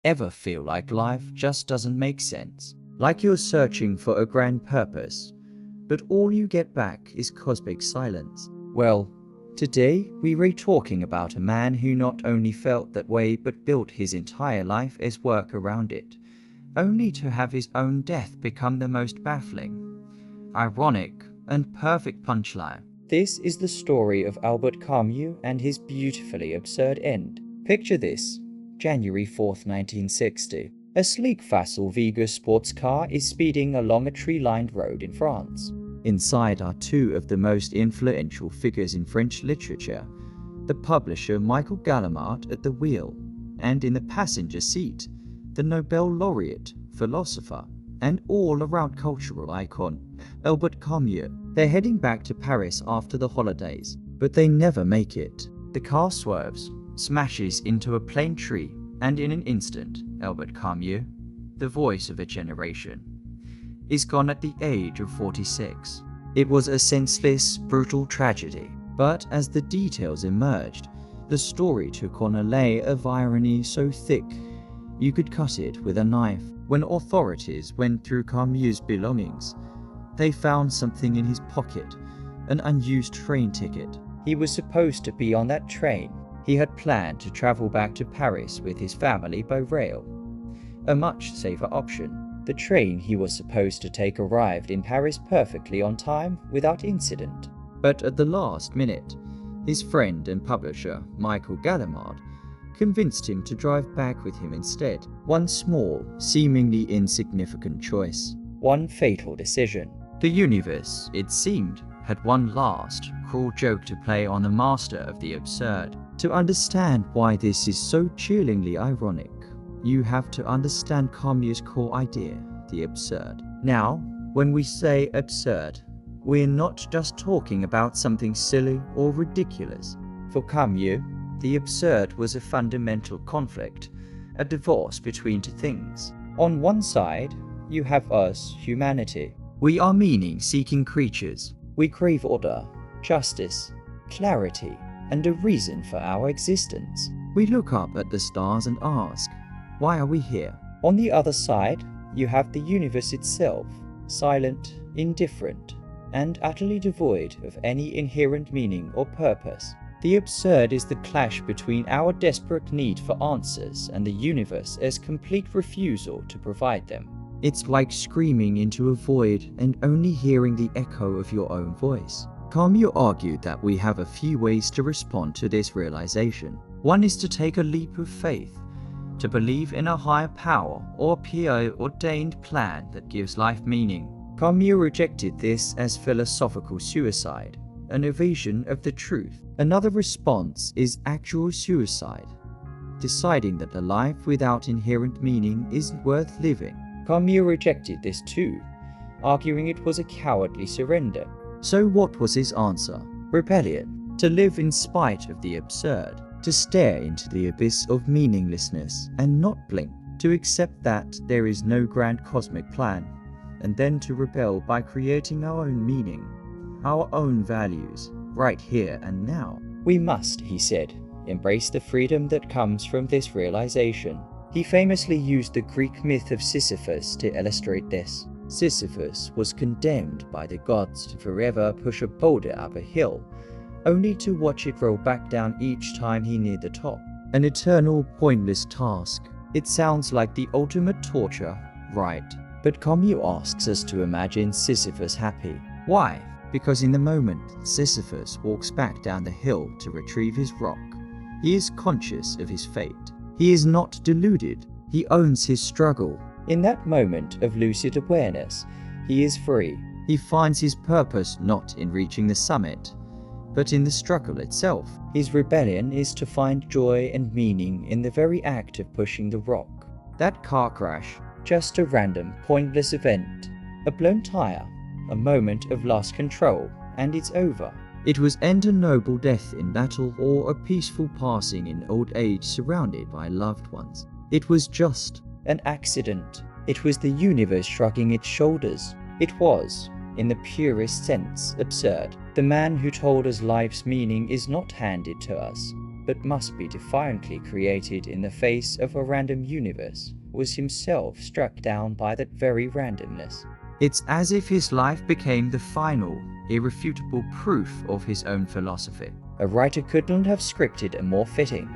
Ever feel like life just doesn't make sense? Like you're searching for a grand purpose, but all you get back is cosmic silence? Well, today we're talking about a man who not only felt that way but built his entire life as work around it, only to have his own death become the most baffling, ironic, and perfect punchline. This is the story of Albert Camus and his beautifully absurd end. Picture this: January 4th, 1960. A sleek facile Vega sports car is speeding along a tree-lined road in France. Inside are two of the most influential figures in French literature, the publisher Michael Gallimard at the wheel, and in the passenger seat, the Nobel laureate, philosopher, and all-around cultural icon, Albert Camus. They're heading back to Paris after the holidays, but they never make it. The car swerves, smashes into a plane tree, and in an instant, Albert Camus, the voice of a generation, is gone at the age of 46. It was a senseless, brutal tragedy, but as the details emerged, the story took on a layer of irony so thick you could cut it with a knife. When authorities went through Camus' belongings, they found something in his pocket, an unused train ticket. He was supposed to be on that train. He had planned to travel back to Paris with his family by rail, a much safer option. The train he was supposed to take arrived in Paris perfectly on time, without incident. But at the last minute, his friend and publisher, Michael Gallimard, convinced him to drive back with him instead. One small, seemingly insignificant choice. One fatal decision. The universe, it seemed, had one last, cruel joke to play on the master of the absurd. To understand why this is so chillingly ironic, you have to understand Camus' core idea, the absurd. Now, when we say absurd, we're not just talking about something silly or ridiculous. For Camus, the absurd was a fundamental conflict, a divorce between two things. On one side, you have us, humanity. We are meaning-seeking creatures. We crave order, justice, clarity, and a reason for our existence. We look up at the stars and ask, why are we here? On the other side, you have the universe itself, silent, indifferent, and utterly devoid of any inherent meaning or purpose. The absurd is the clash between our desperate need for answers and the universe's complete refusal to provide them. It's like screaming into a void and only hearing the echo of your own voice. Camus argued that we have a few ways to respond to this realization. One is to take a leap of faith, to believe in a higher power or preordained plan that gives life meaning. Camus rejected this as philosophical suicide, an evasion of the truth. Another response is actual suicide, deciding that a life without inherent meaning isn't worth living. Camus rejected this too, arguing it was a cowardly surrender. So what was his answer? Rebellion. To live in spite of the absurd, to stare into the abyss of meaninglessness and not blink, to accept that there is no grand cosmic plan, and then to rebel by creating our own meaning, our own values, right here and now. We must, he said, embrace the freedom that comes from this realization. He famously used the Greek myth of Sisyphus to illustrate this. Sisyphus was condemned by the gods to forever push a boulder up a hill, only to watch it roll back down each time he neared the top. An eternal, pointless task. It sounds like the ultimate torture, right? But Camus asks us to imagine Sisyphus happy. Why? Because in the moment Sisyphus walks back down the hill to retrieve his rock, he is conscious of his fate. He is not deluded. He owns his struggle. In that moment of lucid awareness, he is free. He finds his purpose not in reaching the summit, but in the struggle itself. His rebellion is to find joy and meaning in the very act of pushing the rock. That car crash, just a random, pointless event, a blown tire, a moment of lost control, and it's over. It was end a noble death in battle or a peaceful passing in old age surrounded by loved ones. It was just an accident. It was the universe shrugging its shoulders. It was, in the purest sense, absurd. The man who told us life's meaning is not handed to us. but must be defiantly created in the face of a random universe, was himself struck down by that very randomness. It's as if his life became the final, irrefutable proof of his own philosophy. A writer couldn't have scripted a more fitting,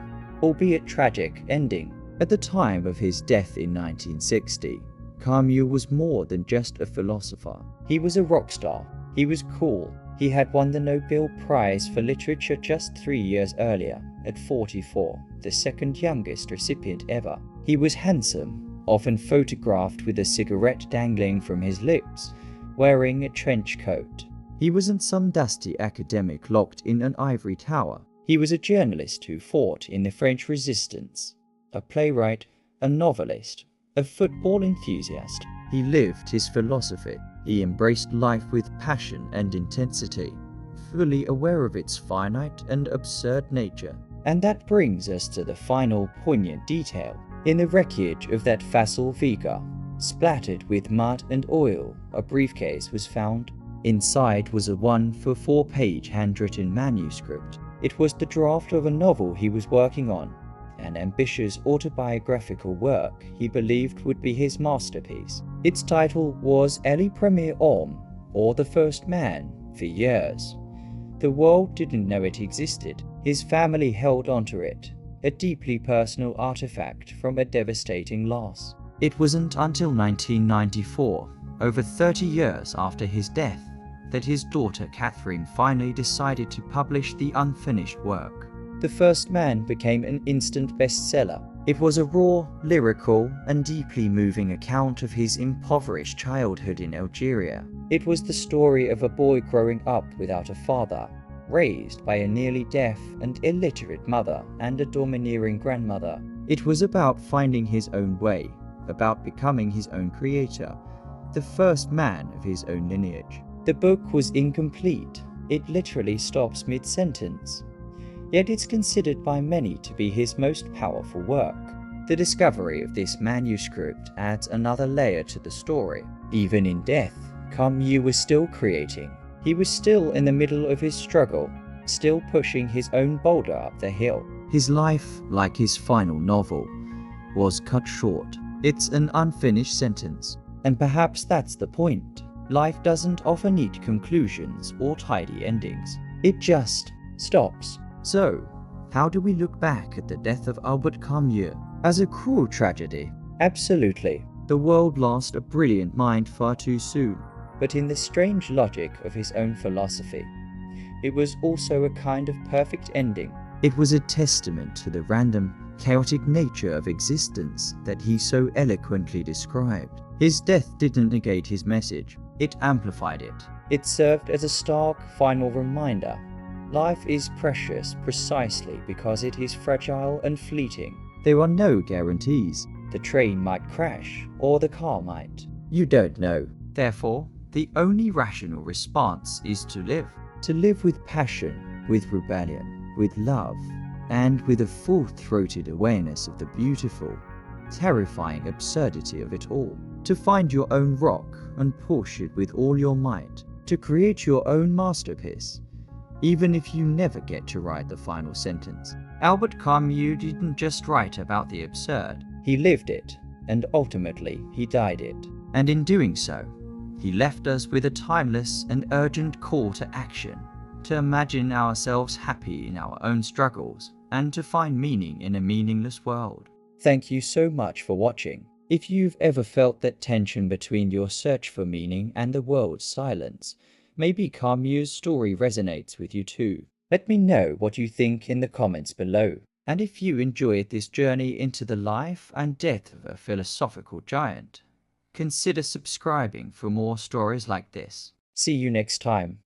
albeit tragic, ending. At the time of his death in 1960, Camus was more than just a philosopher. He was a rock star. He was cool. He had won the Nobel Prize for Literature just 3 years earlier, at 44, the second youngest recipient ever. He was handsome, often photographed with a cigarette dangling from his lips, wearing a trench coat. He wasn't some dusty academic locked in an ivory tower. He was a journalist who fought in the French Resistance, a playwright, a novelist, a football enthusiast. He lived his philosophy. He embraced life with passion and intensity, fully aware of its finite and absurd nature. And that brings us to the final poignant detail. In the wreckage of that facile Vega, splattered with mud and oil, a briefcase was found. Inside was a 1-4-page handwritten manuscript. It was the draft of a novel he was working on, an ambitious autobiographical work he believed would be his masterpiece. Its title was Le Premier Homme, or The First Man, for years. The world didn't know it existed. His family held onto it, a deeply personal artifact from a devastating loss. It wasn't until 1994, over 30 years after his death, that his daughter Catherine finally decided to publish the unfinished work. The First Man became an instant bestseller. It was a raw, lyrical, and deeply moving account of his impoverished childhood in Algeria. It was the story of a boy growing up without a father, raised by a nearly deaf and illiterate mother and a domineering grandmother. It was about finding his own way, about becoming his own creator, the first man of his own lineage. The book was incomplete. It literally stops mid-sentence. Yet it's considered by many to be his most powerful work. The discovery of this manuscript adds another layer to the story. Even in death, Camus was still creating. He was still in the middle of his struggle, still pushing his own boulder up the hill. His life, like his final novel, was cut short. It's an unfinished sentence. And perhaps that's the point. Life doesn't often need conclusions or tidy endings. It just stops. So, how do we look back at the death of Albert Camus? As a cruel tragedy? Absolutely. The world lost a brilliant mind far too soon. But in the strange logic of his own philosophy, it was also a kind of perfect ending. It was a testament to the random, chaotic nature of existence that he so eloquently described. His death didn't negate his message. It amplified it. It served as a stark, final reminder. Life is precious precisely because it is fragile and fleeting. There are no guarantees. The train might crash, or the car might. You don't know. Therefore, the only rational response is to live with passion, with rebellion, with love, and with a full-throated awareness of the beautiful, terrifying absurdity of it all. To find your own rock and push it with all your might. To create your own masterpiece, even if you never get to write the final sentence. Albert Camus didn't just write about the absurd. He lived it, and ultimately he died it. And in doing so, he left us with a timeless and urgent call to action, to imagine ourselves happy in our own struggles, and to find meaning in a meaningless world. Thank you so much for watching. If you've ever felt that tension between your search for meaning and the world's silence, maybe Camus' story resonates with you too. Let me know what you think in the comments below. And if you enjoyed this journey into the life and death of a philosophical giant, consider subscribing for more stories like this. See you next time.